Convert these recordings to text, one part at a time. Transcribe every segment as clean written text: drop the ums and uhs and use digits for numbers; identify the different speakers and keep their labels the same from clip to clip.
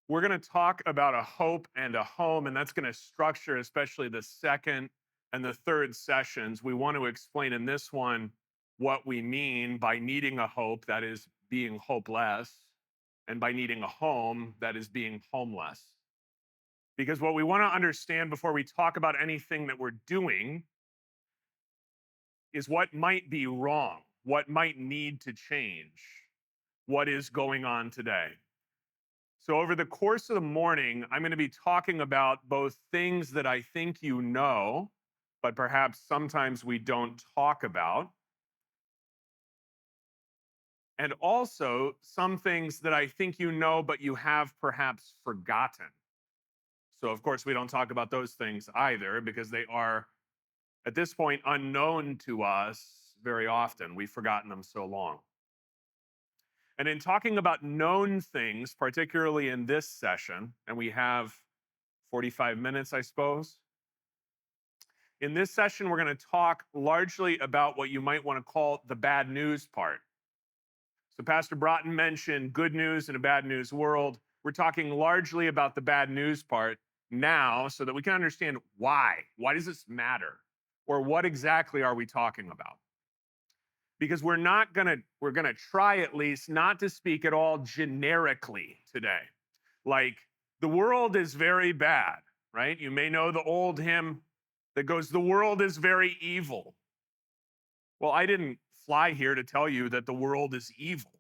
Speaker 1: We're going to talk about a hope and a home, and that's going to structure especially the second and the third sessions. We want to explain in this one what we mean by needing a hope, that is being hopeless, and by needing a home, that is being homeless. Because what we want to understand before we talk about anything that we're doing is what might be wrong, what might need to change, what is going on today. So, over the course of the morning, I'm going to be talking about both things that I think you know, but perhaps sometimes we don't talk about, and also some things that I think you know, but you have perhaps forgotten. So, of course, we don't talk about those things either because they are, at this point, unknown to us very often. We've forgotten them so long. And in talking about known things, particularly in this session, and we have 45 minutes, I suppose. In this session, we're going to talk largely about what you might want to call the bad news part. So, Pastor Broughton mentioned good news in a bad news world. We're talking largely about the bad news part now so that we can understand why. Why does this matter? Or what exactly are we talking about? Because we're going to try at least not to speak at all generically today. Like, the world is very bad, right? You may know the old hymn that goes, "The world is very evil." Well, I didn't fly here to tell you that the world is evil.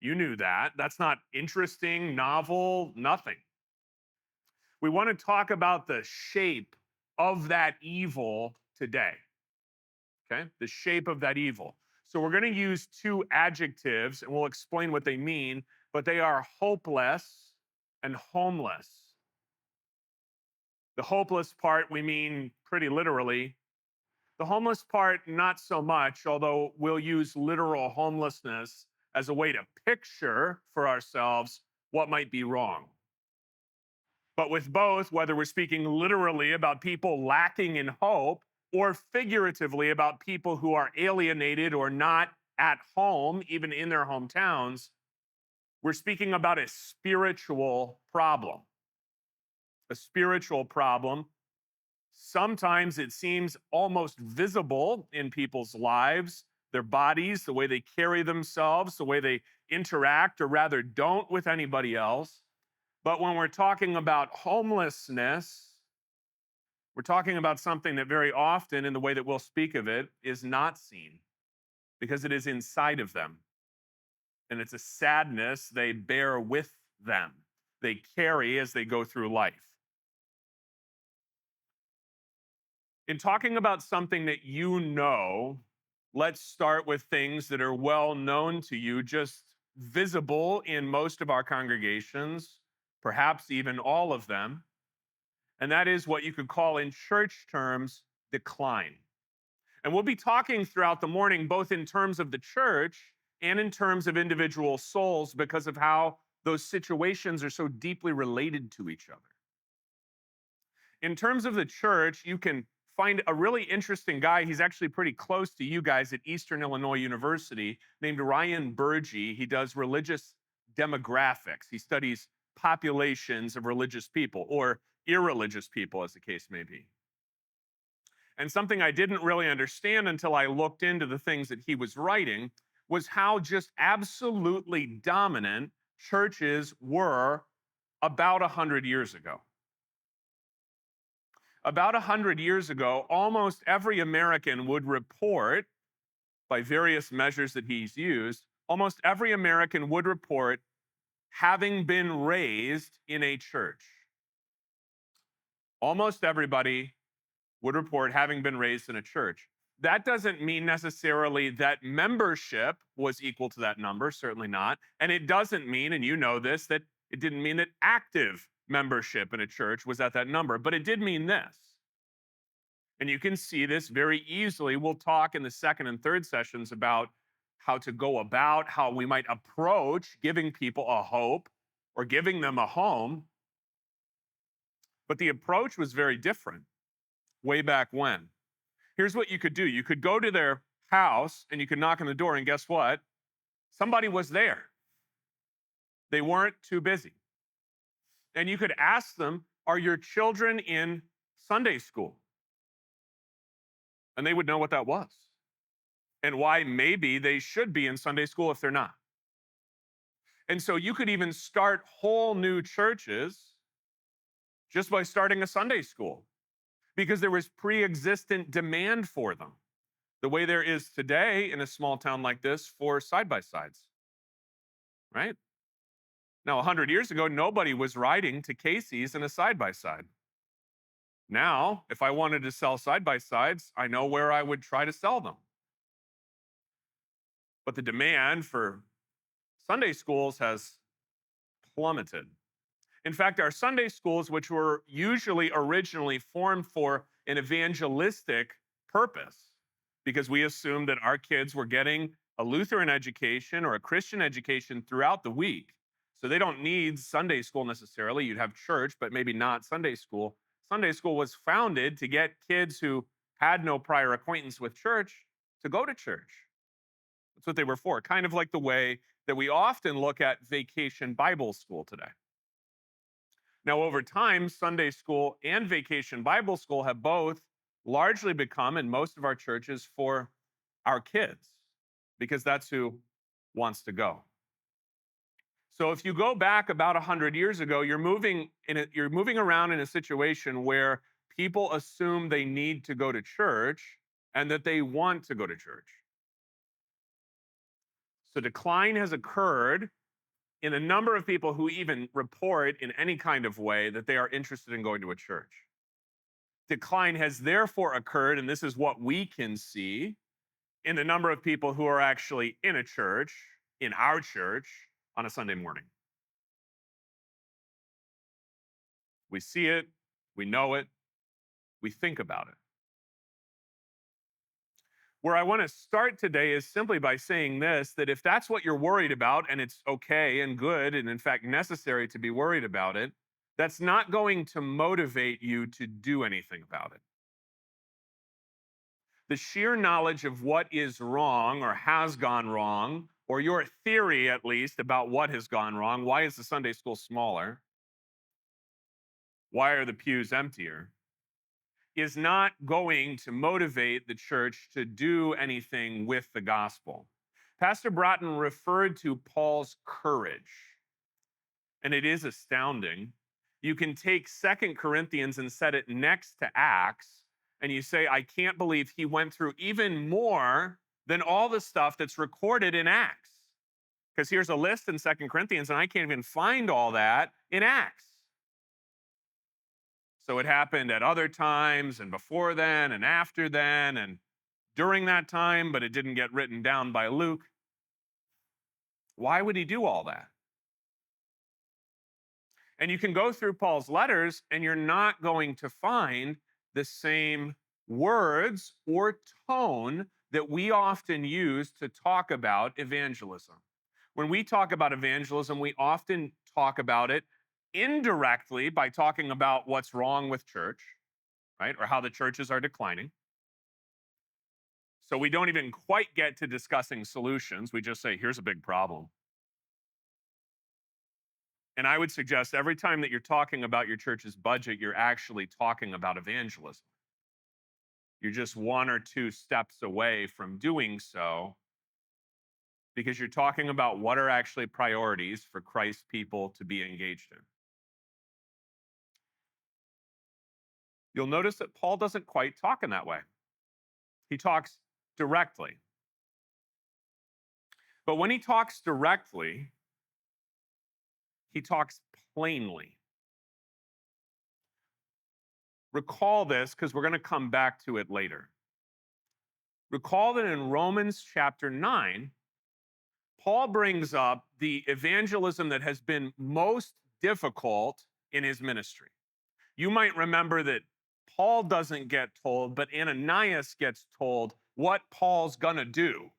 Speaker 1: You knew that. That's not interesting, novel, nothing. We want to talk about the shape of that evil today. Okay? The shape of that evil. So we're going to use two adjectives and we'll explain what they mean, but they are hopeless and homeless. The hopeless part, we mean pretty literally. The homeless part, not so much, although we'll use literal homelessness as a way to picture for ourselves what might be wrong. But with both, whether we're speaking literally about people lacking in hope or figuratively about people who are alienated or not at home, even in their hometowns, we're speaking about a spiritual problem. A spiritual problem. Sometimes it seems almost visible in people's lives, their bodies, the way they carry themselves, the way they interact or rather don't with anybody else. But when we're talking about homelessness, we're talking about something that very often, in the way that we'll speak of it, is not seen because it is inside of them. And it's a sadness they bear with them, they carry as they go through life. In talking about something that you know, let's start with things that are well known to you, just visible in most of our congregations, perhaps even all of them. And that is what you could call in church terms decline. And we'll be talking throughout the morning, both in terms of the church and in terms of individual souls, because of how those situations are so deeply related to each other. In terms of the church, you can find a really interesting guy. He's actually pretty close to you guys at Eastern Illinois University, named Ryan Burgee. He does religious demographics. He studies populations of religious people or irreligious people, as the case may be. And something I didn't really understand until I looked into the things that he was writing was how just absolutely dominant churches were about 100 years ago. About 100 years ago, almost every American would report, by various measures that he's used, almost every American would report having been raised in a church. Almost everybody would report having been raised in a church. That doesn't mean necessarily that membership was equal to that number, certainly not. And it doesn't mean, and you know this, that it didn't mean that active membership in a church was at that number, but it did mean this. And you can see this very easily. We'll talk in the second and third sessions about how to go about, how we might approach giving people a hope or giving them a home. But the approach was very different way back when. Here's what you could do. You could go to their house and you could knock on the door, and guess what? Somebody was there. They weren't too busy. And you could ask them, are your children in Sunday school? And they would know what that was and why maybe they should be in Sunday school if they're not. And so you could even start whole new churches just by starting a Sunday school because there was pre-existent demand for them, the way there is today in a small town like this for side-by-sides, right? Now, 100 years ago, nobody was riding to Casey's in a side-by-side. Now, if I wanted to sell side-by-sides, I know where I would try to sell them. But the demand for Sunday schools has plummeted. In fact, our Sunday schools, which were usually originally formed for an evangelistic purpose, because we assumed that our kids were getting a Lutheran education or a Christian education throughout the week. So they don't need Sunday school necessarily. You'd have church, but maybe not Sunday school. Sunday school was founded to get kids who had no prior acquaintance with church to go to church. That's what they were for, kind of like the way that we often look at vacation Bible school today. Now, over time, Sunday school and vacation Bible school have both largely become, in most of our churches, for our kids, because that's who wants to go. So if you go back about 100 years ago, you're moving around in a situation where people assume they need to go to church and that they want to go to church. So decline has occurred in the number of people who even report in any kind of way that they are interested in going to a church. Decline has therefore occurred, and this is what we can see, in the number of people who are actually in a church, in our church, on a Sunday morning. We see it, we know it, we think about it. Where I want to start today is simply by saying this, that if that's what you're worried about, and it's okay and good, and in fact necessary to be worried about it, that's not going to motivate you to do anything about it. The sheer knowledge of what is wrong or has gone wrong, or your theory at least about what has gone wrong, why is the Sunday school smaller? Why are the pews emptier? Is not going to motivate the church to do anything with the gospel. Pastor Broughton referred to Paul's courage, and it is astounding. You can take 2 Corinthians and set it next to Acts, and you say, I can't believe he went through even more than all the stuff that's recorded in Acts. Because here's a list in 2 Corinthians, and I can't even find all that in Acts. So it happened at other times, and before then, and after then, and during that time, but it didn't get written down by Luke. Why would he do all that? And you can go through Paul's letters, and you're not going to find the same words or tone that we often use to talk about evangelism. When we talk about evangelism, we often talk about it indirectly by talking about what's wrong with church, right? Or how the churches are declining. So we don't even quite get to discussing solutions. We just say, here's a big problem. And I would suggest every time that you're talking about your church's budget, you're actually talking about evangelism. You're just one or two steps away from doing so because you're talking about what are actually priorities for Christ's people to be engaged in. You'll notice that Paul doesn't quite talk in that way. He talks directly. But when he talks directly, he talks plainly. Recall this because we're going to come back to it later. Recall that in Romans chapter 9, Paul brings up the evangelism that has been most difficult in his ministry. You might remember that Paul doesn't get told, but Ananias gets told what Paul's going to do.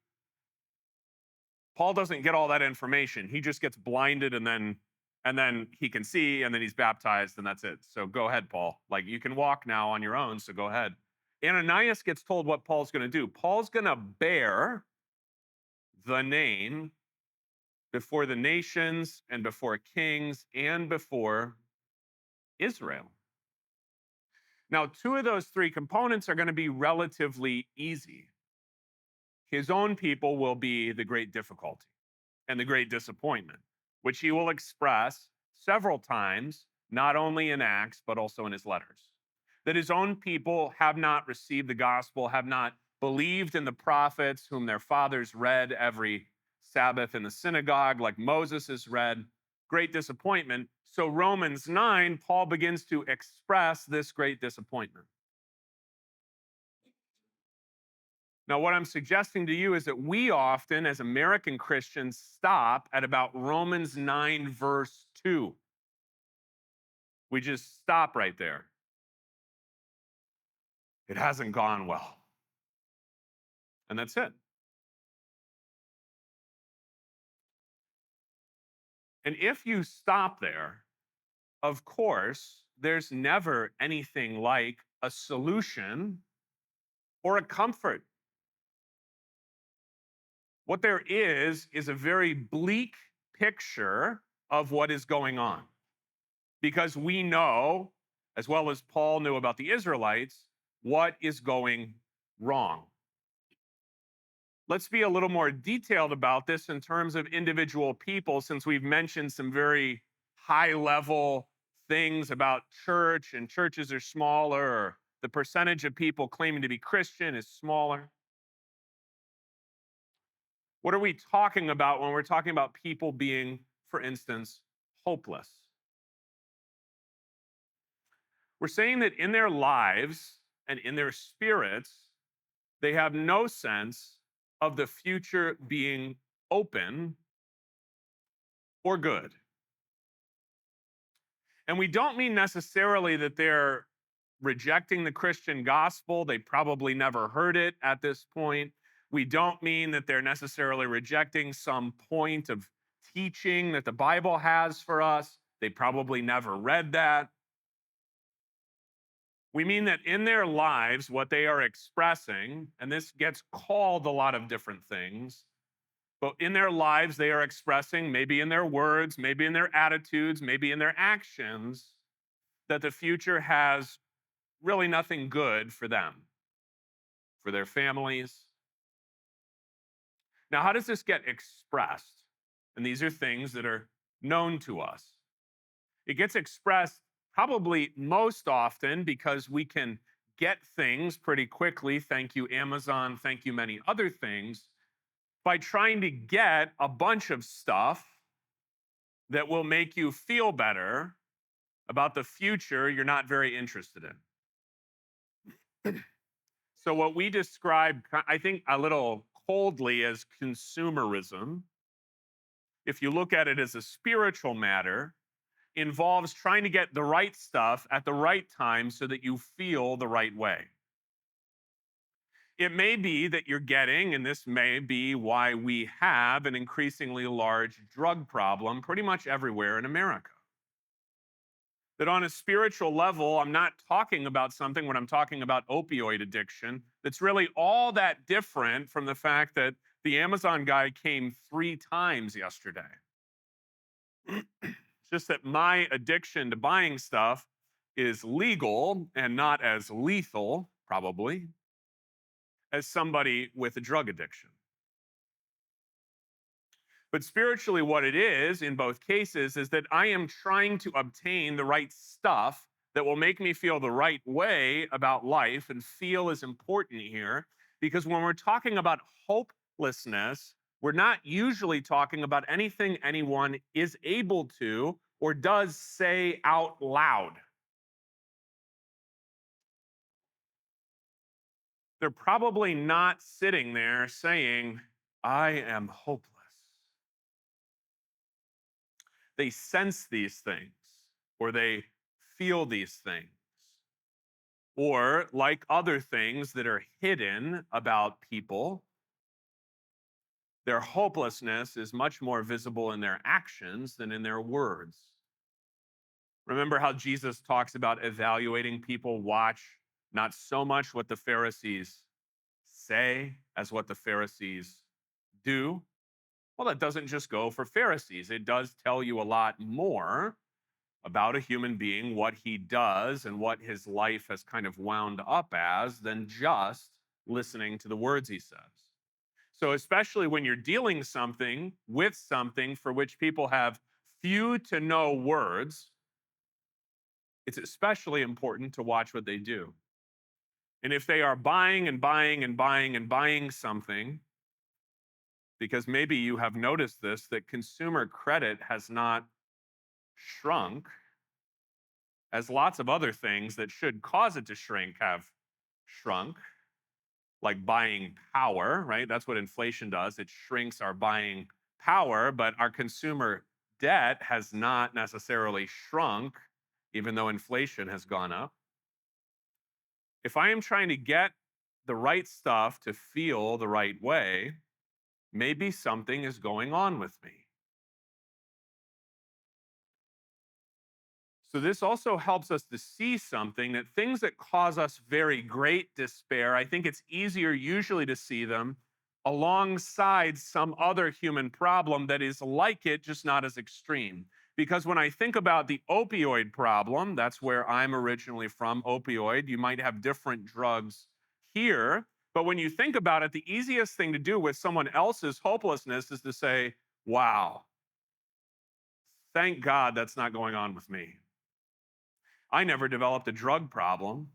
Speaker 1: Paul doesn't get all that information. He just gets blinded and then he can see and then he's baptized and that's it. So go ahead, Paul. Like you can walk now on your own, so go ahead. Ananias gets told what Paul's going to do. Paul's going to bear the name before the nations and before kings and before Israel. Now, two of those three components are going to be relatively easy. His own people will be the great difficulty and the great disappointment, which he will express several times, not only in Acts, but also in his letters. That his own people have not received the gospel, have not believed in the prophets whom their fathers read every Sabbath in the synagogue, like Moses has read. Great disappointment. So, Romans 9, Paul begins to express this great disappointment. Now, what I'm suggesting to you is that we often, as American Christians, stop at about Romans 9, verse 2. We just stop right there. It hasn't gone well. And that's it. And if you stop there, of course, there's never anything like a solution or a comfort. What there is a very bleak picture of what is going on. Because we know, as well as Paul knew about the Israelites, what is going wrong. Let's be a little more detailed about this in terms of individual people, since we've mentioned some very high level things about church, and churches are smaller, or the percentage of people claiming to be Christian is smaller. What are we talking about when we're talking about people being, for instance, hopeless? We're saying that in their lives and in their spirits, they have no sense of the future being open or good. And we don't mean necessarily that they're rejecting the Christian gospel. They probably never heard it at this point. We don't mean that they're necessarily rejecting some point of teaching that the Bible has for us. They probably never read that. We mean that in their lives, what they are expressing, and this gets called a lot of different things, but in their lives, they are expressing, maybe in their words, maybe in their attitudes, maybe in their actions, that the future has really nothing good for them, for their families. Now, how does this get expressed? And these are things that are known to us. It gets expressed probably most often because we can get things pretty quickly. Thank you, Amazon. Thank you, many other things. By trying to get a bunch of stuff that will make you feel better about the future you're not very interested in. So, what we describe, I think, a little coldly as consumerism, if you look at it as a spiritual matter, involves trying to get the right stuff at the right time so that you feel the right way. It may be that you're getting, and this may be why we have an increasingly large drug problem pretty much everywhere in America. That on a spiritual level, I'm not talking about something when I'm talking about opioid addiction that's really all that different from the fact that the Amazon guy came 3 times yesterday. It's just that my addiction to buying stuff is legal and not as lethal, probably, as somebody with a drug addiction. But spiritually, what it is in both cases is that I am trying to obtain the right stuff that will make me feel the right way about life, and feel is important here because when we're talking about hopelessness, we're not usually talking about anything anyone is able to or does say out loud. They're probably not sitting there saying, I am hopeless. They sense these things, or they feel these things. Or, like other things that are hidden about people, their hopelessness is much more visible in their actions than in their words. Remember how Jesus talks about evaluating people? Watch not so much what the Pharisees say as what the Pharisees do. Well, that doesn't just go for Pharisees. It does tell you a lot more about a human being, what he does, and what his life has kind of wound up as, than just listening to the words he says. So, especially when you're dealing something with something for which people have few to no words, it's especially important to watch what they do. And if they are buying and buying and buying and buying something, because maybe you have noticed this, that consumer credit has not shrunk, as lots of other things that should cause it to shrink have shrunk, like buying power, right? That's what inflation does. It shrinks our buying power, but our consumer debt has not necessarily shrunk, even though inflation has gone up. If I am trying to get the right stuff to feel the right way, maybe something is going on with me. So, this also helps us to see something, that things that cause us very great despair, I think it's easier usually to see them alongside some other human problem that is like it, just not as extreme. Because when I think about the opioid problem, that's where I'm originally from, opioid. You might have different drugs here. But when you think about it, the easiest thing to do with someone else's hopelessness is to say, wow, thank God that's not going on with me. I never developed a drug problem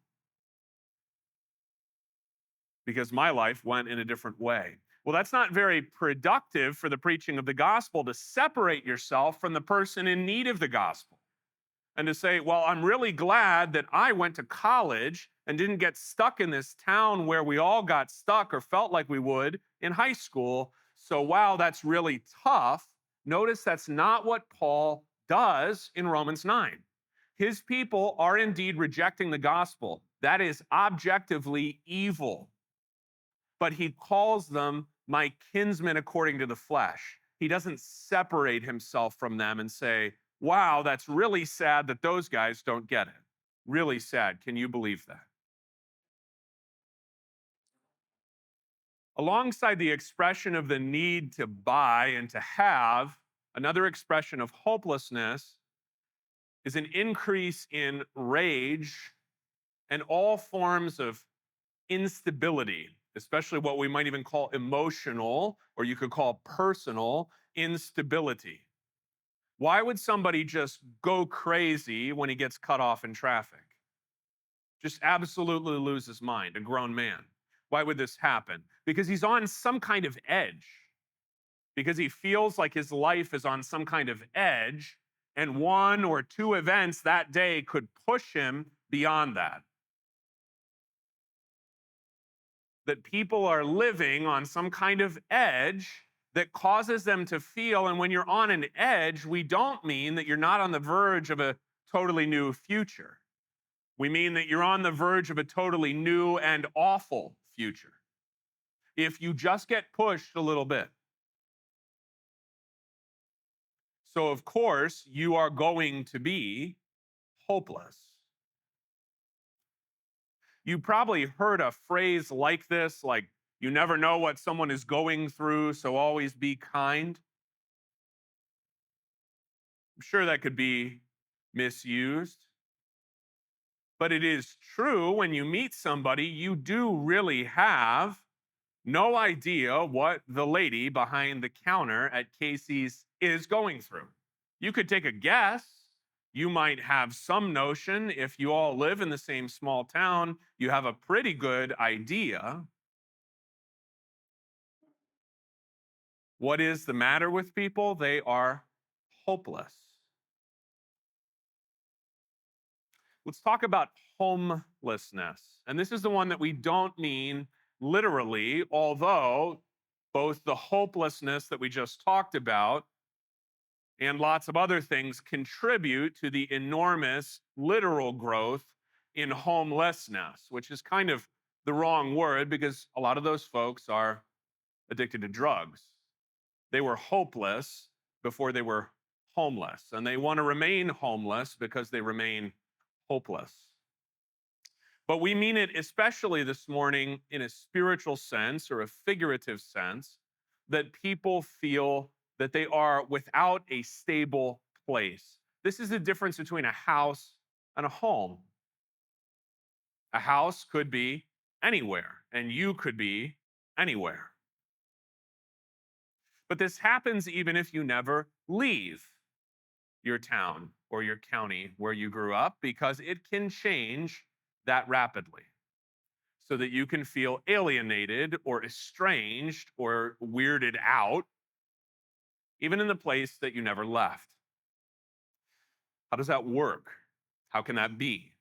Speaker 1: because my life went in a different way. Well, that's not very productive for the preaching of the gospel, to separate yourself from the person in need of the gospel and to say, well, I'm really glad that I went to college and didn't get stuck in this town where we all got stuck or felt like we would in high school. So, wow, that's really tough. Notice that's not what Paul does in Romans 9. His people are indeed rejecting the gospel. That is objectively evil. But he calls them my kinsmen according to the flesh. He doesn't separate himself from them and say, wow, that's really sad that those guys don't get it. Really sad. Can you believe that? Alongside the expression of the need to buy and to have, another expression of hopelessness is an increase in rage and all forms of instability, especially what we might even call emotional, or you could call personal instability. Why would somebody just go crazy when he gets cut off in traffic? Just absolutely lose his mind, a grown man. Why would this happen? Because he's on some kind of edge, because he feels like his life is on some kind of edge, and one or two events that day could push him beyond that. That people are living on some kind of edge that causes them to feel, and when you're on an edge, we don't mean that you're not on the verge of a totally new future. We mean that you're on the verge of a totally new and awful future if you just get pushed a little bit. So, of course, you are going to be hopeless. You probably heard a phrase like this, like, you never know what someone is going through, so always be kind. I'm sure that could be misused. But it is true, when you meet somebody, you do really have no idea what the lady behind the counter at Casey's is going through. You could take a guess. You might have some notion. If you all live in the same small town, you have a pretty good idea. What is the matter with people? They are hopeless. Let's talk about homelessness. And this is the one that we don't mean literally, although both the hopelessness that we just talked about and lots of other things contribute to the enormous literal growth in homelessness, which is kind of the wrong word because a lot of those folks are addicted to drugs. They were hopeless before they were homeless, and they want to remain homeless because they remain hopeless. But we mean it especially this morning in a spiritual sense or a figurative sense, that people feel that they are without a stable place. This is the difference between a house and a home. A house could be anywhere, and you could be anywhere. But this happens even if you never leave your town or your county where you grew up, because it can change that rapidly so that you can feel alienated or estranged or weirded out, even in the place that you never left. How does that work? How can that be?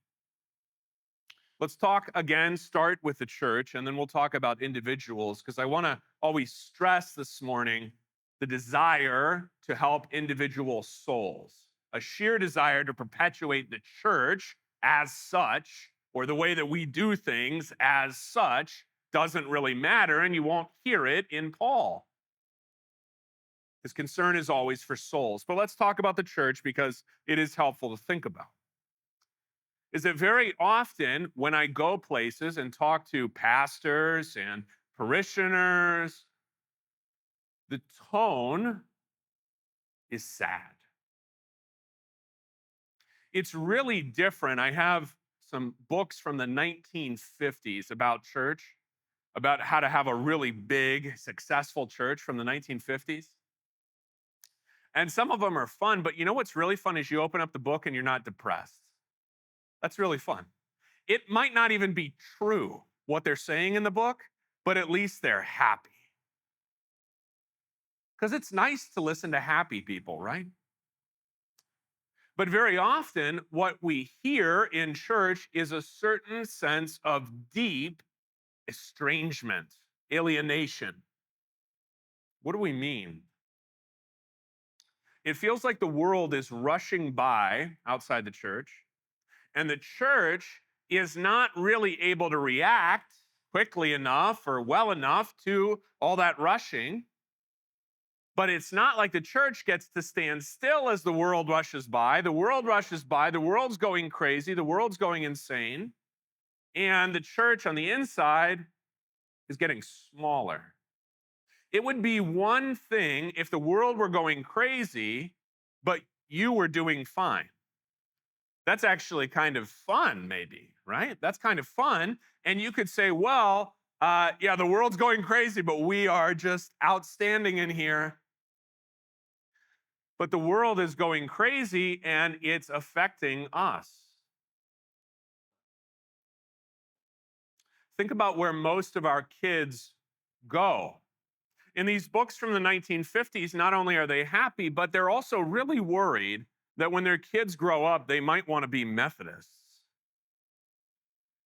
Speaker 1: Let's talk again, start with the church, and then we'll talk about individuals, because I want to always stress this morning the desire to help individual souls, a sheer desire to perpetuate the church as such, or the way that we do things as such, doesn't really matter, and you won't hear it in Paul. His concern is always for souls. But let's talk about the church, because it is helpful to think about. Is that very often when I go places and talk to pastors and parishioners, the tone is sad. It's really different. I have some books from the 1950s about church, about how to have a really big, successful church from the 1950s. And some of them are fun, but you know what's really fun is you open up the book and you're not depressed. That's really fun. It might not even be true what they're saying in the book, but at least they're happy. Because it's nice to listen to happy people, right? But very often, what we hear in church is a certain sense of deep estrangement, alienation. What do we mean? It feels like the world is rushing by outside the church, and the church is not really able to react quickly enough or well enough to all that rushing. But it's not like the church gets to stand still as the world rushes by. The world rushes by, the world's going crazy, the world's going insane, and the church on the inside is getting smaller. It would be one thing if the world were going crazy, but you were doing fine. That's actually kind of fun, maybe, right? That's kind of fun. And you could say, well, yeah, the world's going crazy, but we are just outstanding in here. But the world is going crazy and it's affecting us. Think about where most of our kids go. In these books from the 1950s, not only are they happy, but they're also really worried that when their kids grow up, they might want to be Methodists.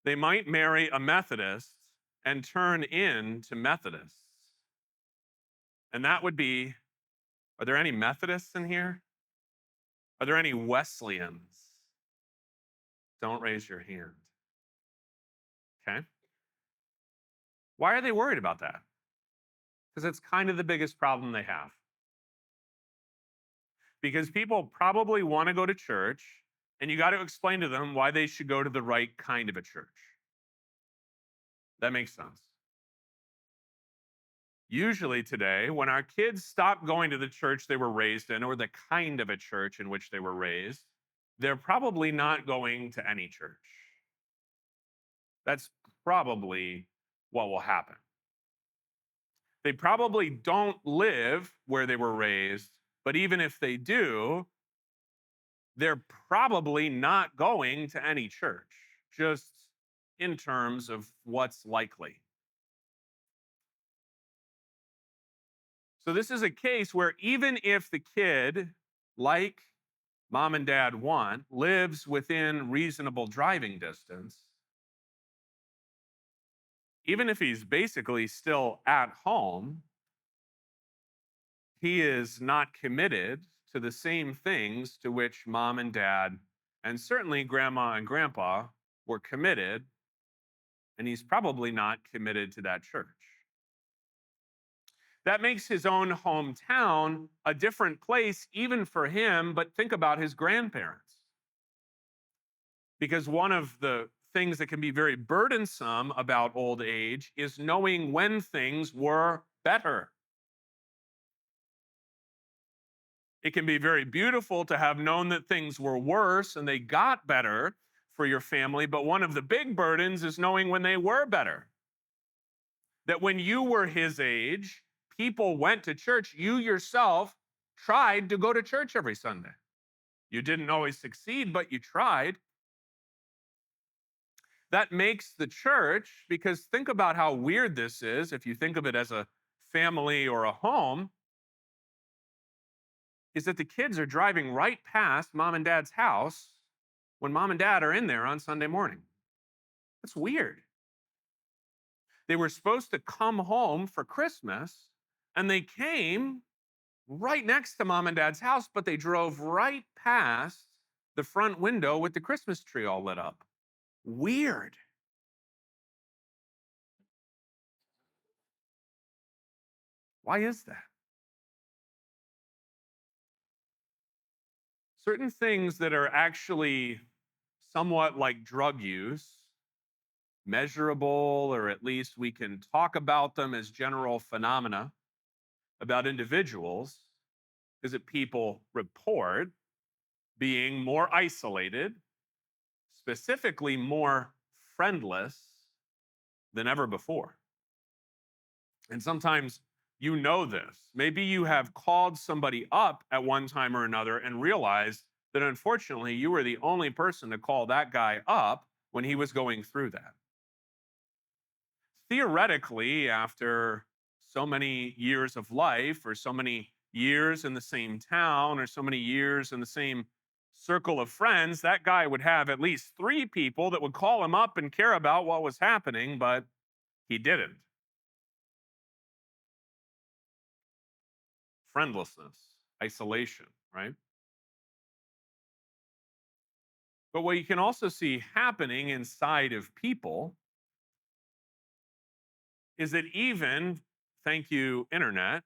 Speaker 1: They might marry a Methodist and turn into Methodists. And that would be, are there any Methodists in here? Are there any Wesleyans? Don't raise your hand. Okay. Why are they worried about that? Because it's kind of the biggest problem they have. Because people probably want to go to church, and you got to explain to them why they should go to the right kind of a church. That makes sense. Usually today, when our kids stop going to the church they were raised in, or the kind of a church in which they were raised, they're probably not going to any church. That's probably what will happen. They probably don't live where they were raised, but even if they do, they're probably not going to any church, just in terms of what's likely. So this is a case where even if the kid, like mom and dad want, lives within reasonable driving distance, even if he's basically still at home, he is not committed to the same things to which mom and dad, and certainly grandma and grandpa, were committed, and he's probably not committed to that church. That makes his own hometown a different place, even for him, but think about his grandparents. Because one of the things that can be very burdensome about old age is knowing when things were better. It can be very beautiful to have known that things were worse and they got better for your family, but one of the big burdens is knowing when they were better. That when you were his age, people went to church. You yourself tried to go to church every Sunday. You didn't always succeed, but you tried. That makes the church, because think about how weird this is if you think of it as a family or a home, is that the kids are driving right past mom and dad's house when mom and dad are in there on Sunday morning. That's weird. They were supposed to come home for Christmas, and they came right next to mom and dad's house, but they drove right past the front window with the Christmas tree all lit up. Weird. Why is that? Certain things that are actually somewhat like drug use, measurable, or at least we can talk about them as general phenomena about individuals, is that people report being more isolated, specifically more friendless than ever before. And sometimes you know this. Maybe you have called somebody up at one time or another and realized that unfortunately you were the only person to call that guy up when he was going through that. Theoretically, after so many years of life, or so many years in the same town, or so many years in the same circle of friends, that guy would have at least three people that would call him up and care about what was happening, but he didn't. Friendlessness, isolation, right? But what you can also see happening inside of people is that even, thank you, internet,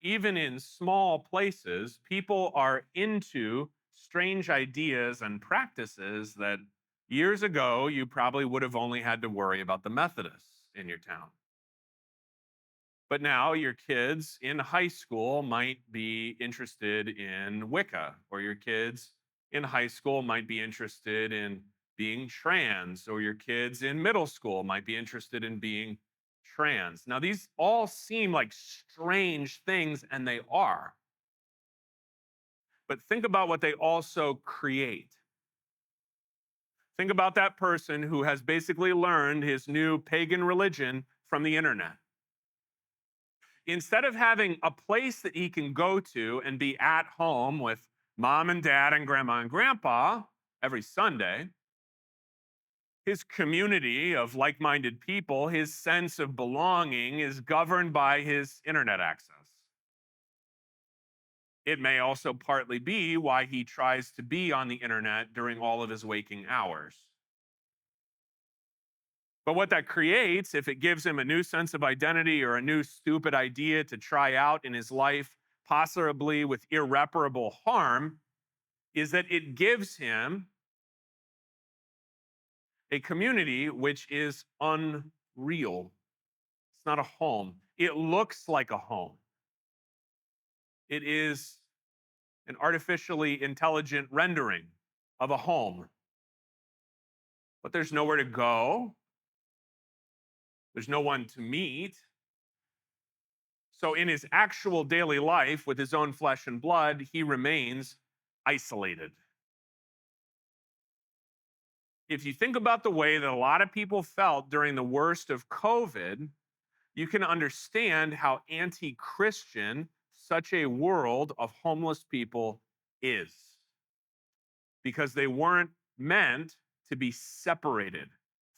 Speaker 1: even in small places, people are into strange ideas and practices that years ago you probably would have only had to worry about the Methodists in your town. But now your kids in high school might be interested in Wicca, or your kids in high school might be interested in being trans, or your kids in middle school might be interested in being trans. Now, these all seem like strange things, and they are. But think about what they also create. Think about that person who has basically learned his new pagan religion from the internet. Instead of having a place that he can go to and be at home with mom and dad and grandma and grandpa every Sunday, his community of like minded people, his sense of belonging is governed by his internet access. It may also partly be why he tries to be on the internet during all of his waking hours. But what that creates, if it gives him a new sense of identity or a new stupid idea to try out in his life, possibly with irreparable harm, is that it gives him a community which is unreal. It's not a home. It looks like a home. It is an artificially intelligent rendering of a home. But there's nowhere to go. There's no one to meet. So, in his actual daily life with his own flesh and blood, he remains isolated. If you think about the way that a lot of people felt during the worst of COVID, you can understand how anti Christian such a world of homeless people is. Because they weren't meant to be separated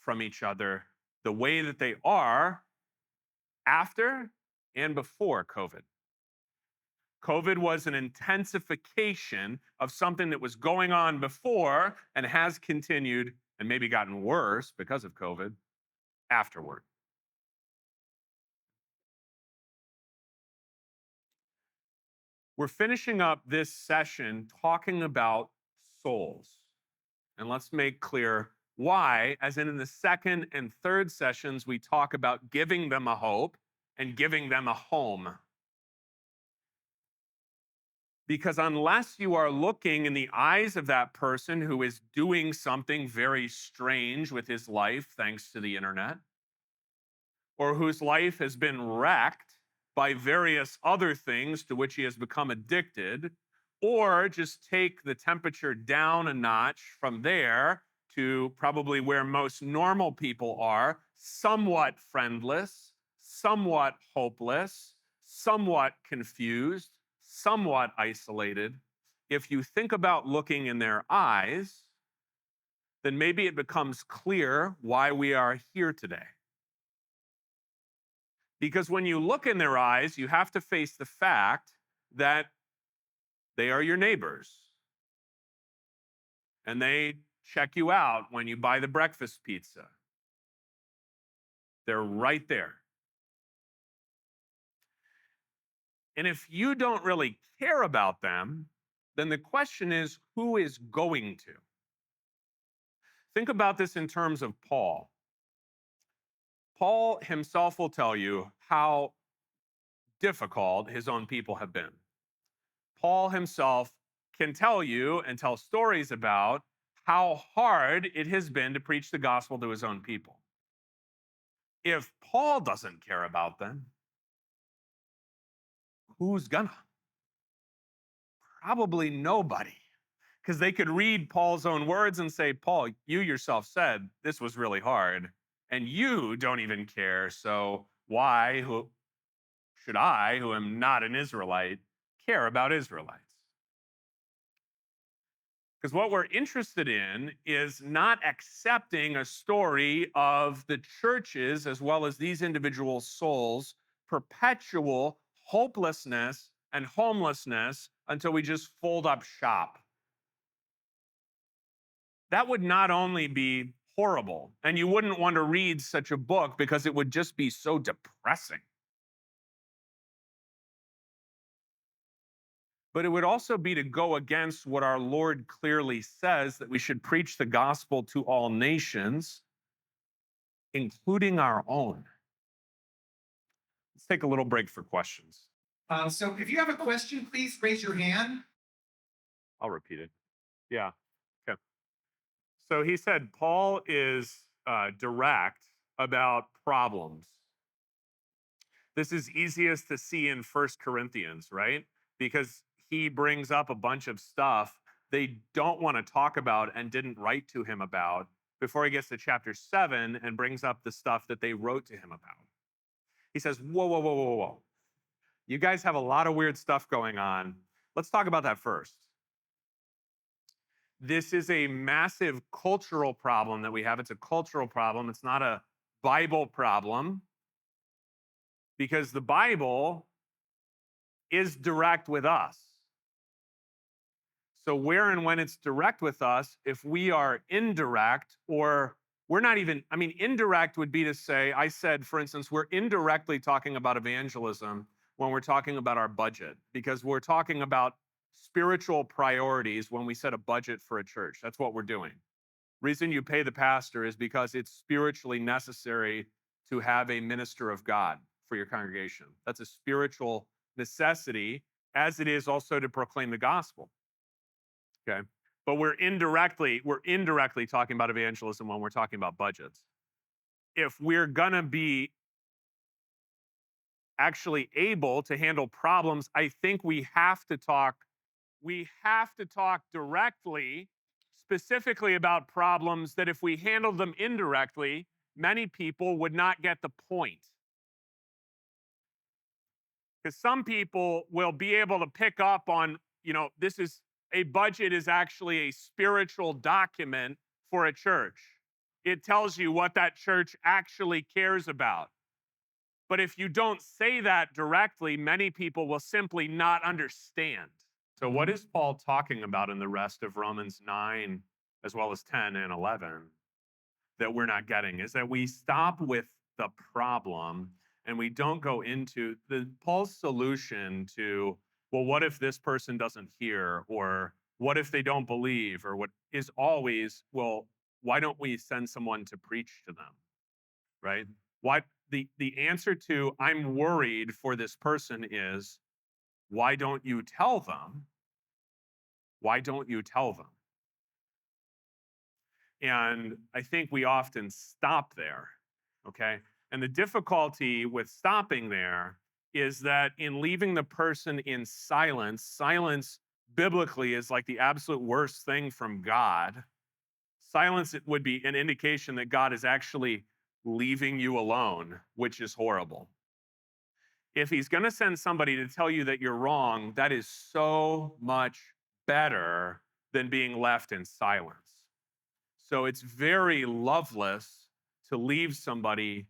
Speaker 1: from each other the way that they are after and before COVID. COVID was an intensification of something that was going on before and has continued and maybe gotten worse because of COVID afterward. We're finishing up this session talking about souls. And let's make clear why, as in the second and third sessions, we talk about giving them a hope and giving them a home. Because unless you are looking in the eyes of that person who is doing something very strange with his life, thanks to the internet, or whose life has been wrecked by various other things to which he has become addicted, or just take the temperature down a notch from there to probably where most normal people are, somewhat friendless, somewhat hopeless, somewhat confused, somewhat isolated. If you think about looking in their eyes, then maybe it becomes clear why we are here today. Because when you look in their eyes, you have to face the fact that they are your neighbors and they check you out when you buy the breakfast pizza. They're right there. And if you don't really care about them, then the question is, who is going to? Think about this in terms of Paul. Paul himself will tell you how difficult his own people have been. Paul himself can tell you and tell stories about how hard it has been to preach the gospel to his own people. If Paul doesn't care about them, who's gonna? Probably nobody. Because they could read Paul's own words and say, Paul, you yourself said this was really hard, and you don't even care. So why should I, who am not an Israelite, care about Israelites? Because what we're interested in is not accepting a story of the churches as well as these individual souls' perpetual hopelessness and homelessness until we just fold up shop. That would not only be horrible, and you wouldn't want to read such a book because it would just be so depressing. But it would also be to go against what our Lord clearly says, that we should preach the gospel to all nations, including our own. Let's take a little break for questions.
Speaker 2: So if you have a question, please raise your hand.
Speaker 1: I'll repeat it. Yeah. Okay. So he said Paul is direct about problems. This is easiest to see in First Corinthians, right? Because he brings up a bunch of stuff they don't want to talk about and didn't write to him about before he gets to chapter 7 and brings up the stuff that they wrote to him about. He says, whoa, whoa, whoa, whoa, whoa. You guys have a lot of weird stuff going on. Let's talk about that first. This is a massive cultural problem that we have. It's a cultural problem. It's not a Bible problem, because the Bible is direct with us. So where and when it's direct with us, if we are indirect, or we're not even, I mean, indirect would be to say, I said, for instance, we're indirectly talking about evangelism when we're talking about our budget, because we're talking about spiritual priorities when we set a budget for a church. That's what we're doing. Reason you pay the pastor is because it's spiritually necessary to have a minister of God for your congregation. That's a spiritual necessity, as it is also to proclaim the gospel. Okay. But we're indirectly talking about evangelism when we're talking about budgets. If we're gonna be actually able to handle problems, I think we have to talk directly, specifically about problems that if we handled them indirectly, many people would not get the point. Because some people will be able to pick up on, this is a budget is actually a spiritual document for a church. It tells you what that church actually cares about. But if you don't say that directly, many people will simply not understand. So, what is Paul talking about in the rest of Romans 9, as well as 10 and 11, that we're not getting? Is that we stop with the problem and we don't go into Paul's solution to, well, what if this person doesn't hear, or what if they don't believe, or what is always, well, why don't we send someone to preach to them, right? What the answer to I'm worried for this person is, why don't you tell them Why don't you tell them? And I think we often stop there. Okay. And the difficulty with stopping there is that in leaving the person in silence, silence biblically is like the absolute worst thing from God. Silence it would be an indication that God is actually leaving you alone, which is horrible. If he's going to send somebody to tell you that you're wrong, that is so much better than being left in silence. So it's very loveless to leave somebody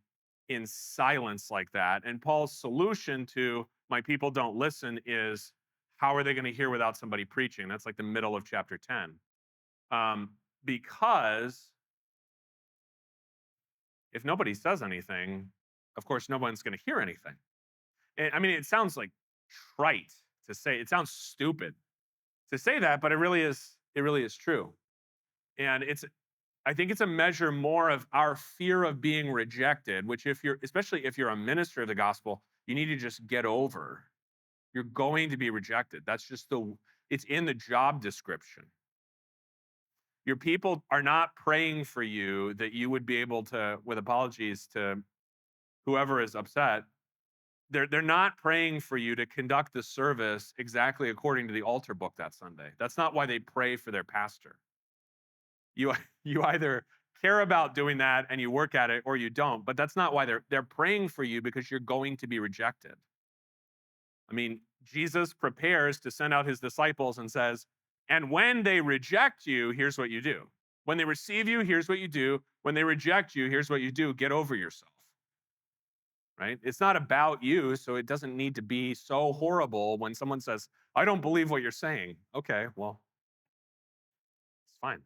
Speaker 1: in silence like that. And Paul's solution to my people don't listen is how are they going to hear without somebody preaching? That's like the middle of chapter 10. Because if nobody says anything, of course, no one's going to hear anything. And, I mean, it sounds like trite to say, it sounds stupid to say that, but it really is true. And I think it's a measure more of our fear of being rejected, which if you're especially if you're a minister of the gospel, you need to just get over. You're going to be rejected. That's just it's in the job description. Your people are not praying for you that you would be able to, with apologies to whoever is upset, they're not praying for you to conduct the service exactly according to the altar book that Sunday. That's not why they pray for their pastor. You you either care about doing that and you work at it or you don't, but that's not why they're praying for you because you're going to be rejected. I mean, Jesus prepares to send out his disciples and says, "And when they reject you, here's what you do. When they receive you, here's what you do. When they reject you, here's what you do. Get over yourself." Right? It's not about you, so it doesn't need to be so horrible when someone says, "I don't believe what you're saying." Okay, well, it's fine.